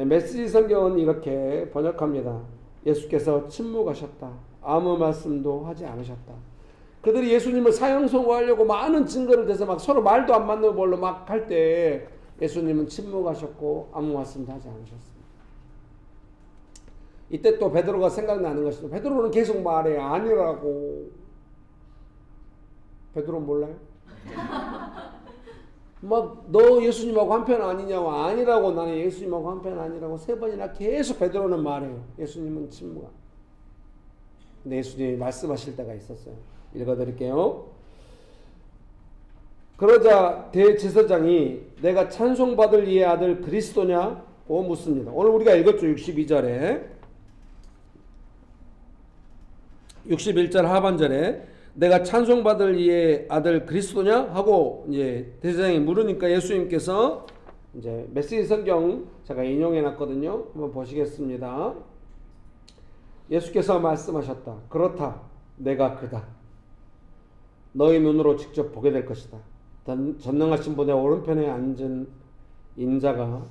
메시지 성경은 이렇게 번역합니다. 예수께서 침묵하셨다. 아무 말씀도 하지 않으셨다. 그들이 예수님을 사형 선고하려고 많은 증거를 대서 막 서로 말도 안 맞는 걸로 막 할 때 예수님은 침묵하셨고 아무 말씀도 하지 않으셨습니다. 이때 또 베드로가 생각나는 것이죠. 베드로는 계속 말해. 아니라고. 베드로 몰라요? 막 너 예수님하고 한편 아니냐고. 아니라고. 나는 예수님하고 한편 아니라고 3번이나 계속 베드로는 말해요. 예수님은 침묵. 근데 예수님이 말씀하실 때가 있었어요. 읽어드릴게요. 그러자 대제사장이 내가 찬송받을 이의 아들 그리스도냐고 묻습니다. 오늘 우리가 읽었죠. 62절에 61절 하반절에 내가 찬송받을 이의 아들 그리스도냐 하고 이제 대제사장이 물으니까 예수님께서 이제 메시지 성경 제가 인용해 놨거든요. 한번 보시겠습니다. 예수께서 말씀하셨다. 그렇다. 내가 그다. 너희 눈으로 직접 보게 될 것이다. 전능하신 분의 오른편에 앉은 인자가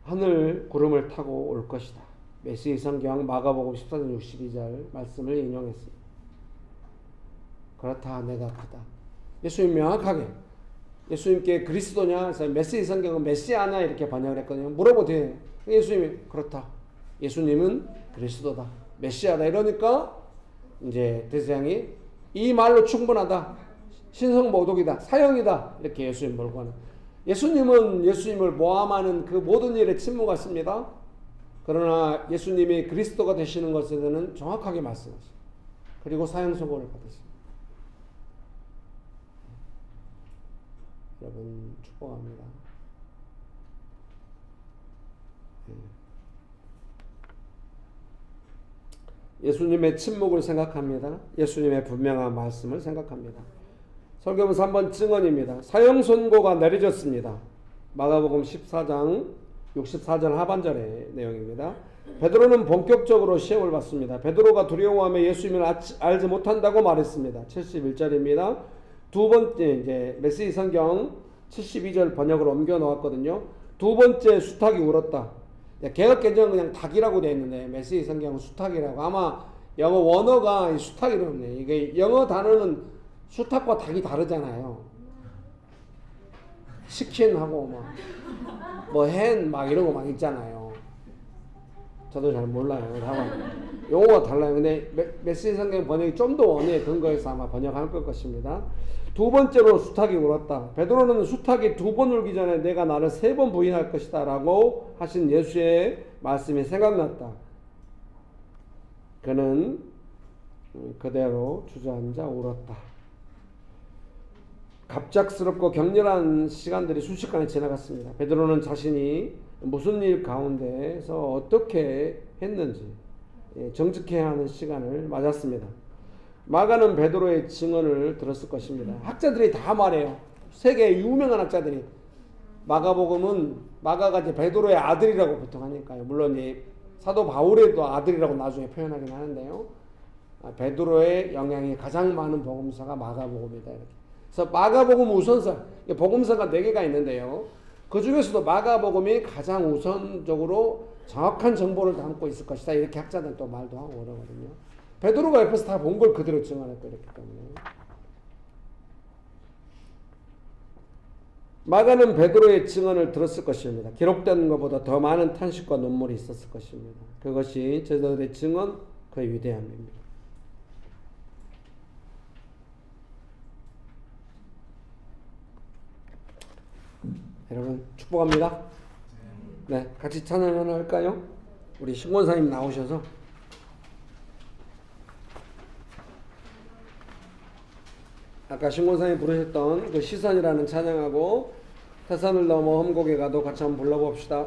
하늘 구름을 타고 올 것이다. 메시지 성경 마가복음 14장 62절 말씀을 인용했습니다. 그렇다. 내가 그다. 예수님 명확하게 예수님께 그리스도냐 해서 메시지 성경은 메시아냐 이렇게 번역을 했거든요. 물어보되 예수님이 그렇다. 예수님은 그리스도다. 메시아다. 이러니까 이제 대제사장이 이 말로 충분하다. 신성모독이다. 사형이다. 이렇게 예수님 몰고 하는. 예수님은 예수님을 모함하는 그 모든 일에 침묵하십니다. 그러나 예수님이 그리스도가 되시는 것에 대해서는 정확하게 말씀하십니다. 그리고 사형 선고를 받으십니다. 여러분 축복합니다. 예수님의 침묵을 생각합니다. 예수님의 분명한 말씀을 생각합니다. 설교문 3번 증언입니다. 사형 선고가 내려졌습니다. 마가복음 14장 64절 하반절의 내용입니다. 베드로는 본격적으로 시험을 받습니다. 베드로가 두려워하며 예수님을 알지 못한다고 말했습니다. 71절입니다. 두 번째 이제 메시지 성경 72절 번역으로 옮겨 놓았거든요. 두 번째 수탉이 울었다. 개역 개정은 그냥 닭이라고 되어 있는데 메시지 성경은 수탉이라고. 아마 영어 원어가 수탉이라고 했네. 이게 영어 단어는 수탉과 닭이 다르잖아요. 치킨하고 뭐 hen 막 이런 거 막 있잖아요. 저도 잘 몰라요. 용어가 달라요. 근데 메시지 성경 번역이 좀 더 원어에 근거해서 아마 번역할 것 것입니다. 두 번째로 수탉이 울었다. 베드로는 수탉이 두 번 울기 전에 내가 나를 3번 부인할 것이다 라고 하신 예수의 말씀이 생각났다. 그는 그대로 주저앉아 울었다. 갑작스럽고 격렬한 시간들이 순식간에 지나갔습니다. 베드로는 자신이 무슨 일 가운데서 어떻게 했는지 정직해야 하는 시간을 맞았습니다. 마가는 베드로의 증언을 들었을 것입니다. 학자들이 다 말해요. 세계 유명한 학자들이. 마가복음은 마가가 이제 베드로의 아들이라고 보통 하니까요. 물론 이 사도 바울의도 아들이라고 나중에 표현하긴 하는데요. 베드로의 영향이 가장 많은 복음서가 마가복음이다. 이렇게. 그래서 마가복음 우선서, 복음서가 4개가 있는데요. 그 중에서도 마가복음이 가장 우선적으로 정확한 정보를 담고 있을 것이다. 이렇게 학자들은 또 말도 하고 그러거든요. 베드로가 옆에서 다 본 걸 그대로 증언했고 이렇기 때문에. 마가는 베드로의 증언을 들었을 것입니다. 기록된 것보다 더 많은 탄식과 눈물이 있었을 것입니다. 그것이 저들의 증언, 그 위대함입니다. 여러분 축복합니다. 네, 같이 찬양 하나 할까요? 우리 신권사님 나오셔서 아까 신권사님 부르셨던 그 시선이라는 찬양하고 태산을 넘어 험곡에 가도 같이 한번 불러봅시다.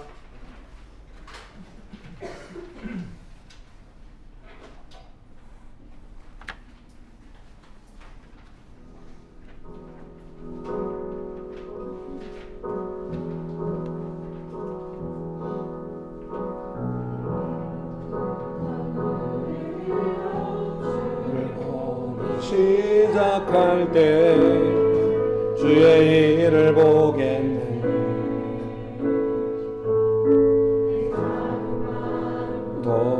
시작할 때 주의 일을 보겠네.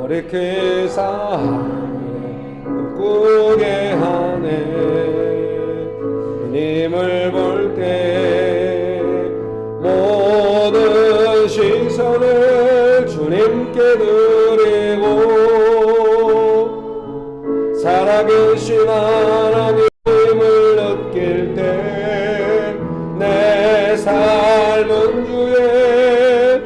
돌이키사 꿈꾸게 하네. 주님을 볼 때 모든 시선을 주님께 드리고 살아계신 하나님을 느낄 때 내 삶은 주의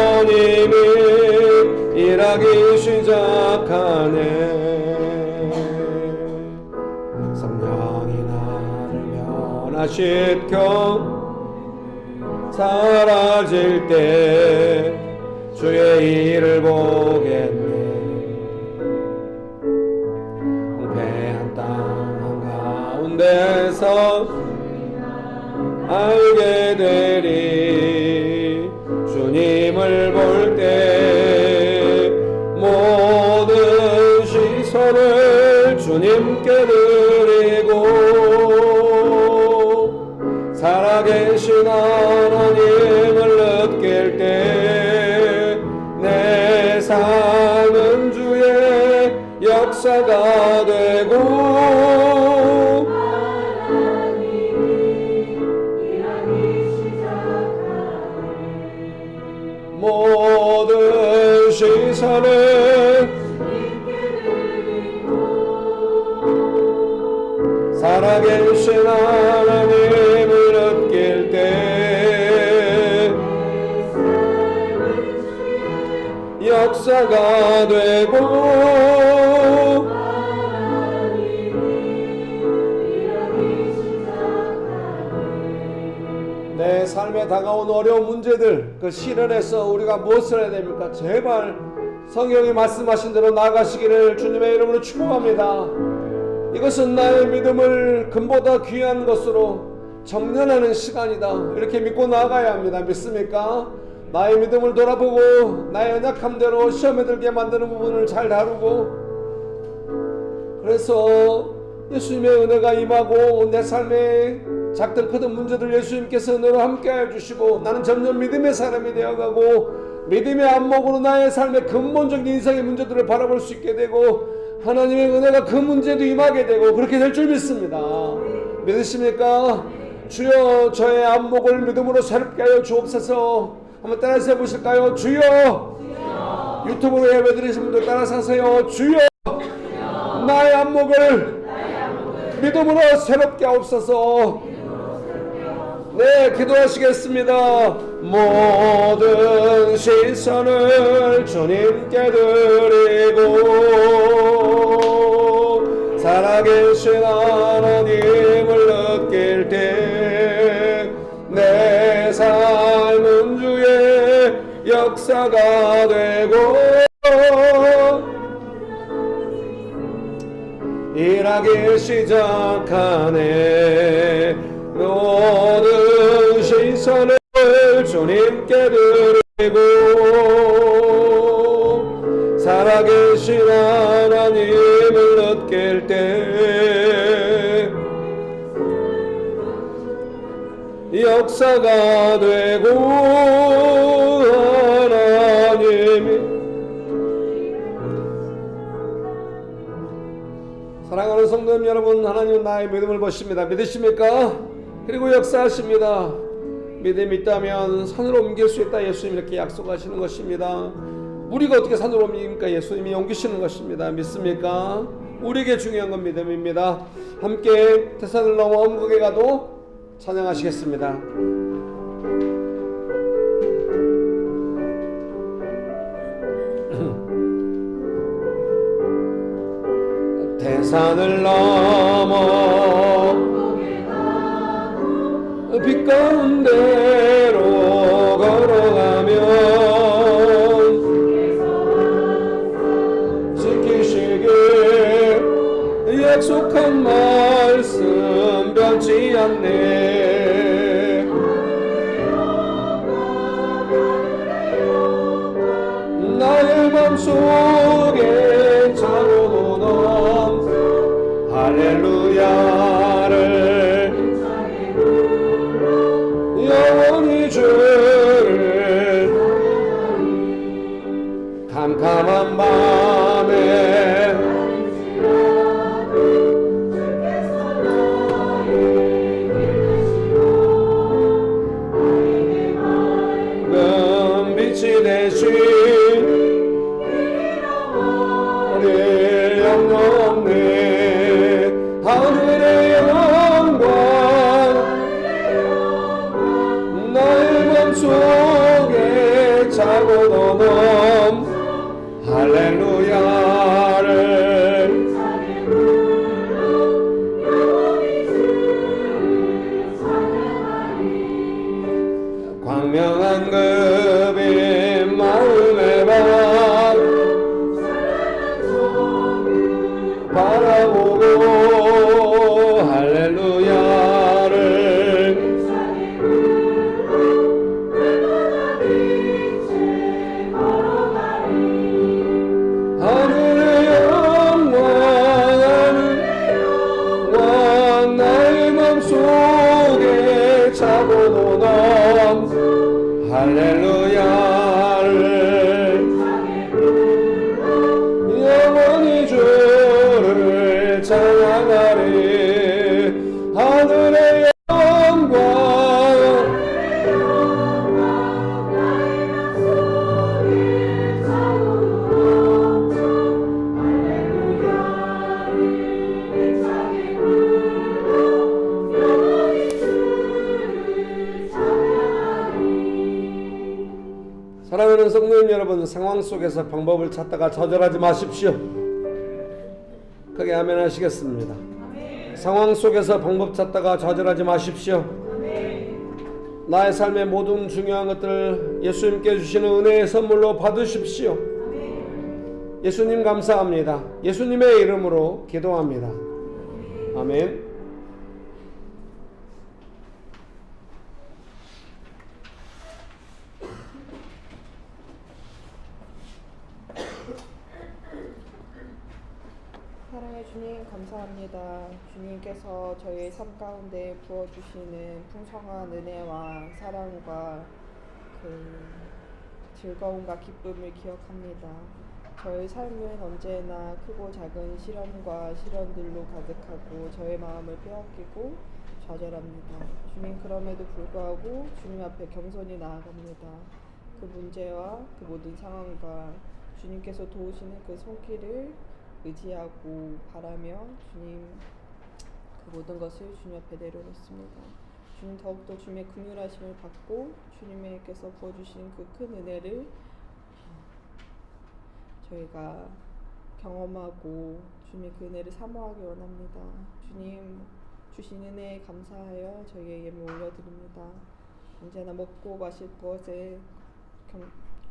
하나님이 일하기 시작하네. 성령이 나를 변화시켜 사라질 때 주의 일을 보겠네. 패한 땅 가운데서 알게 되리. 주님을 볼 때 모든 시선을 주님께 드리고 살아계신 하나님을 느낄 때 내 삶은 주의 역사가 되고 모든 시선은 살아계신 하나님을 느낄 때 역사가 되고 내 삶에 다가온 어려운 문제들 그 실현해서 우리가 무엇을 해야 됩니까? 제발 성경이 말씀하신 대로 나아가시기를 주님의 이름으로 축복합니다. 이것은 나의 믿음을 금보다 귀한 것으로 정련하는 시간이다. 이렇게 믿고 나아가야 합니다. 믿습니까? 나의 믿음을 돌아보고 나의 연약함대로 시험에 들게 만드는 부분을 잘 다루고, 그래서 예수님의 은혜가 임하고 내 삶에 작든 크든 문제들 예수님께서 은혜로 함께하여 주시고, 나는 점점 믿음의 사람이 되어가고 믿음의 안목으로 나의 삶의 근본적인 인생의 문제들을 바라볼 수 있게 되고, 하나님의 은혜가 그 문제도 임하게 되고, 그렇게 될 줄 믿습니다. 믿으십니까? 주여, 저의 안목을 믿음으로 새롭게 하여 주옵소서. 한번 따라서 해보실까요? 주여, 유튜브로 예배드리신 분들 따라서 하세요. 주여, 나의 안목을 믿음으로 새롭게 하옵소서. 네, 기도하시겠습니다. 모든 시선을 주님께 드리고 살아계신 하나님을 느낄 때 내 삶은 주의 역사가 되고 일하기 시작하네. 모든 시선을 주님께 드리고 살아계신 하나님을 느낄 때 역사가 되고 하나님이. 사랑하는 성도님 여러분, 하나님은 나의 믿음을 보십니다. 믿으십니까? 그리고 역사하십니다. 믿음이 있다면 산으로 옮길 수 있다. 예수님 이렇게 약속하시는 것입니다. 우리가 어떻게 산으로 옮깁니까? 예수님이 옮기시는 것입니다. 믿습니까? 우리에게 중요한 건 믿음입니다. 함께 태산을 넘어 엄국에 가도 찬양하시겠습니다. 태산을 넘어 빛 가운데로 걸어가면 지키시길 약속한 말씀 변치 않네. 나의 맘속에 차고도 넘 할렐루야를 영원히 주를 캄캄한 밤에 빛이 되신 늘 영원해. 하늘의 영광 나의 맘속에 차고도 넘 할렐루야를 광명한 급인 마음의 밤 바라보고 할렐루야를 하늘의 영광 나의 맘속에 차고도 넘 할렐루야를 영원히 주를 찬양하리. 하늘의 영광 사랑하는 성도님 여러분, 상황 속에서 방법을 찾다가 좌절하지 마십시오. 크게 아멘 하시겠습니다. 상황 속에서 방법 찾다가 좌절하지 마십시오. 나의 삶의 모든 중요한 것들을 예수님께 주시는 은혜의 선물로 받으십시오. 예수님 감사합니다. 예수님의 이름으로 기도합니다. 아멘. 주님 감사합니다. 주님께서 저희의 삶 가운데 부어주시는 풍성한 은혜와 사랑과 그 즐거움과 기쁨을 기억합니다. 저의 삶은 언제나 크고 작은 시련과 시련들로 가득하고 저의 마음을 빼앗기고 좌절합니다. 주님 그럼에도 불구하고 주님 앞에 겸손히 나아갑니다. 그 문제와 그 모든 상황과 주님께서 도우시는 그 손길을 의지하고 바라며 주님 그 모든 것을 주님 앞에 내려놓습니다. 주님 더욱더 주님의 긍휼하심을 받고 주님께서 부어주신 그 큰 은혜를 저희가 경험하고 주님의 그 은혜를 사모하기 원합니다. 주님 주신 은혜에 감사하여 저희의 예물 올려드립니다. 언제나 먹고 마실 것에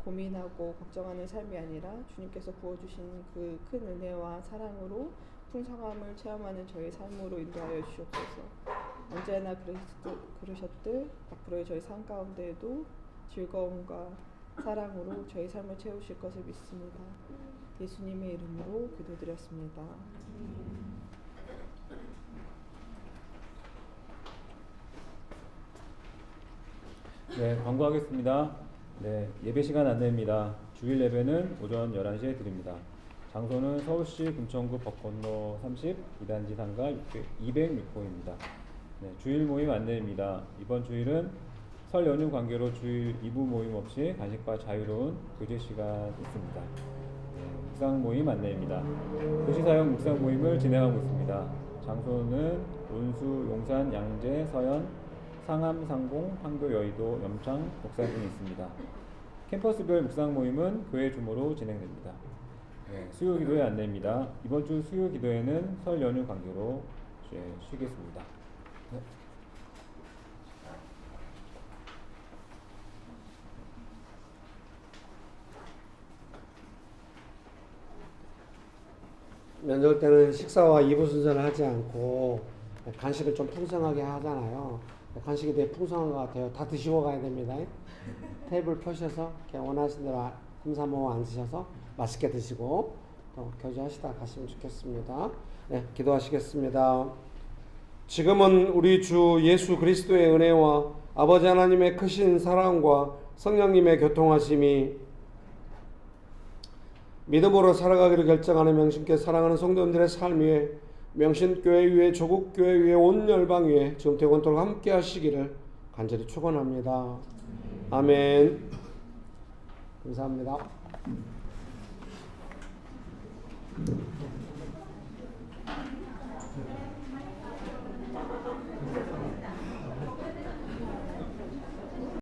고민하고 걱정하는 삶이 아니라 주님께서 부어주신 그 큰 은혜와 사랑으로 풍성함을 체험하는 저희 삶으로 인도하여 주옵소서. 언제나 그러셨듯 앞으로의 저희 삶 가운데에도 즐거움과 사랑으로 저희 삶을 채우실 것을 믿습니다. 예수님의 이름으로 기도드렸습니다. 네, 광고하겠습니다. 네, 예배 시간 안내입니다. 주일 예배는 오전 11시에 드립니다. 장소는 서울시 금천구 벚건로 30 2단지 상가 206호입니다. 네, 주일 모임 안내입니다. 이번 주일은 설 연휴 관계로 주일 2부 모임 없이 간식과 자유로운 교제 시간 있습니다. 네, 묵상 모임 안내입니다. 도시사역 묵상 모임을 진행하고 있습니다. 장소는 온수, 용산, 양재, 서현, 상암, 상공, 판교, 여의도, 염창, 목산 등이 있습니다. 캠퍼스별 묵상 모임은 교회 주모로 진행됩니다. 네, 수요 기도회 안내입니다. 이번 주 수요 기도회는 설 연휴 관계로 쉬겠습니다. 네. 면접 때는 식사와 2부 순서를 하지 않고 간식을 좀 풍성하게 하잖아요. 간식이 되게 풍성한 것 같아요. 다 드시고 가야 됩니다. 테이블 펴셔서 원하시는 대로 kum사모 앉으셔서 맛있게 드시고 또 교제하시다 가시면 좋겠습니다. 네, 기도하시겠습니다. 지금은 우리 주 예수 그리스도의 은혜와 아버지 하나님의 크신 사랑과 성령님의 교통하심이 믿음으로 살아가기를 결정하는 명신께 사랑하는 성도님들의 삶 위에 명신교회 위에 조국교회 위에 온 열방 위에 지금 대원토록 함께 하시기를 간절히 축원합니다. 아멘. 감사합니다.